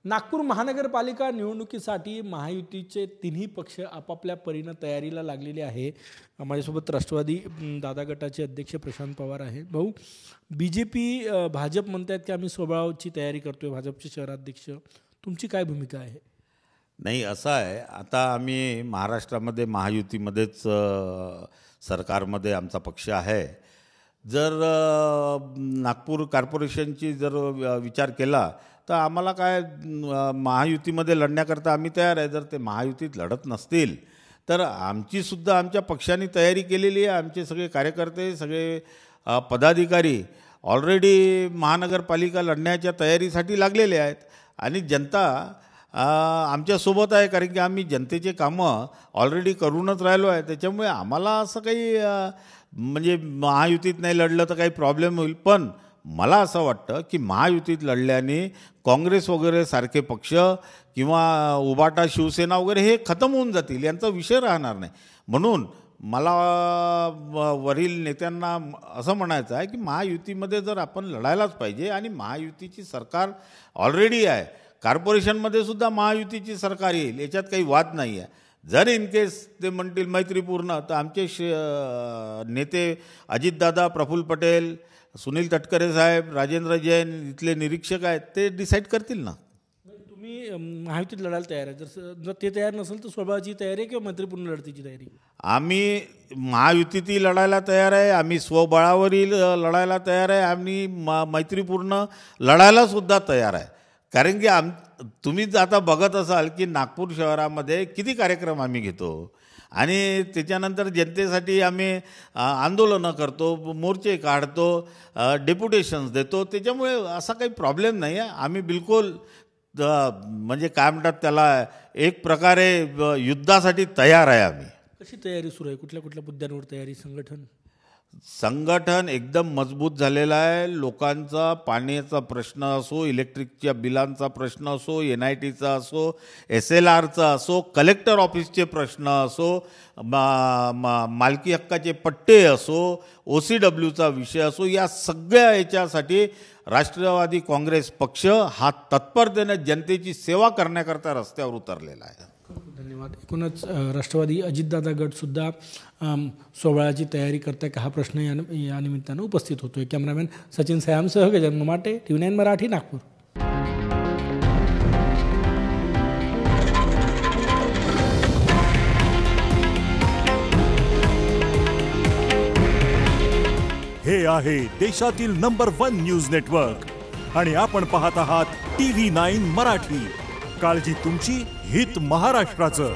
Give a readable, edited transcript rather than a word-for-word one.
नागपूर महानगरपालिका निवडणुकीसाठी महायुतीचे तिन्ही पक्ष आपापल्या परीने तयारीला लागलेले आहे। माझ्यासोबत राष्ट्रवादी दादा गटाचे अध्यक्ष प्रशांत पवार आहे। भाऊ, बीजेपी भाजप म्हणतात की आम्ही स्वबळावची तयारी करतोय, भाजपचे शहराध्यक्ष, तुमची काय भूमिका आहे? नाही, असं आहे, आता आम्ही महाराष्ट्रामध्ये महायुतीमध्येच सरकारमध्ये आमचा पक्ष आहे। जर नागपूर कॉर्पोरेशनची जर विचार केला तर आम्हाला काय महायुतीमध्ये लढण्याकरता आम्ही तयार आहे। जर ते महायुतीत लढत नसतील तर आमचीसुद्धा आमच्या पक्षाने तयारी केलेली आहे। आमचे सगळे कार्यकर्ते, सगळे पदाधिकारी ऑलरेडी महानगरपालिका लढण्याच्या तयारीसाठी लागलेले आहेत आणि जनता आमच्यासोबत आहे, कारण की आम्ही जनतेचे कामं ऑलरेडी करूनच राहिलो आहे। त्याच्यामुळे आम्हाला असं काही म्हणजे महायुतीत नाही लढलं तर काही प्रॉब्लेम होईल, पण मला असं वाटतं की महायुतीत लढल्याने काँग्रेस वगैरे सारखे पक्ष किंवा उबाटा शिवसेना वगैरे हे खतम होऊन जातील, यांचा विषय राहणार नाही। म्हणून मला वरील नेत्यांना असं म्हणायचं आहे की महायुतीमध्ये जर आपण लढायलाच पाहिजे आणि महायुतीची सरकार ऑलरेडी आहे। कॉर्पोरेशनमध्ये सुद्धा महायुतीची सरकार येईल, याच्यात काही वाद नाही आहे। जर इन केस ते म्हणतील मैत्रीपूर्ण, तर आमचे नेते अजितदादा, प्रफुल्ल पटेल, सुनील तटकरे साहेब, राजेंद्र जैन इथले निरीक्षक आहेत, ते डिसाईड करतील ना। तुम्ही महायुतीत लढायला तयार आहे? जर ते तयार नसेल तर स्वबळाची तयारी आहे किंवा मैत्रीपूर्ण लढतीची तयारी? आम्ही महायुतीतही लढायला तयार आहे, आम्ही स्वबळावरही लढायला तयार आहे, आम्ही मैत्रीपूर्ण लढायला सुद्धा तयार आहे। कारण की तुम्ही आता बघत असाल की नागपूर शहरामध्ये किती कार्यक्रम आम्ही घेतो आणि त्याच्यानंतर जनतेसाठी आम्ही आंदोलनं करतो, मोर्चे काढतो, डेप्युटेशन्स देतो। त्याच्यामुळे असा काही प्रॉब्लेम नाही आहे। आम्ही बिलकुल म्हणजे काय म्हणतात त्याला, एक प्रकारे युद्धासाठी तयार आहे आम्ही। कशी तयारी सुरू आहे? कुठल्या कुठल्या मुद्द्यांवर तयारी? संघटन एकदम मजबूत झालेलं आहे। लोकांचा पाण्याचा प्रश्न असो, इलेक्ट्रिकच्या बिलांचा प्रश्न असो, NITचा असो, SLRचा असो, कलेक्टर ऑफिसचे प्रश्न असो, मालकी हक्काचे पट्टे असो, OCWचा विषय असो, या सगळ्या याच्यासाठी राष्ट्रवादी काँग्रेस पक्ष हा तत्परतेने जनतेची सेवा करण्याकरता रस्त्यावर उतरलेला आहे। धन्यवाद। एकूणच राष्ट्रवादी अजितदादा गटसुद्धा सोहळ्याची तयारी करताय का, हा प्रश्न या निमित्तानं उपस्थित होतोय। कॅमेरामॅन सचिन सयामसह गजानन माटे, TV9 मराठी, नागपूर। हे आहे देशातील नंबर 1 न्यूज नेटवर्क आणि आपण पाहत आहात TV9 मराठी। काळजी तुमची, हित महाराष्ट्राचं।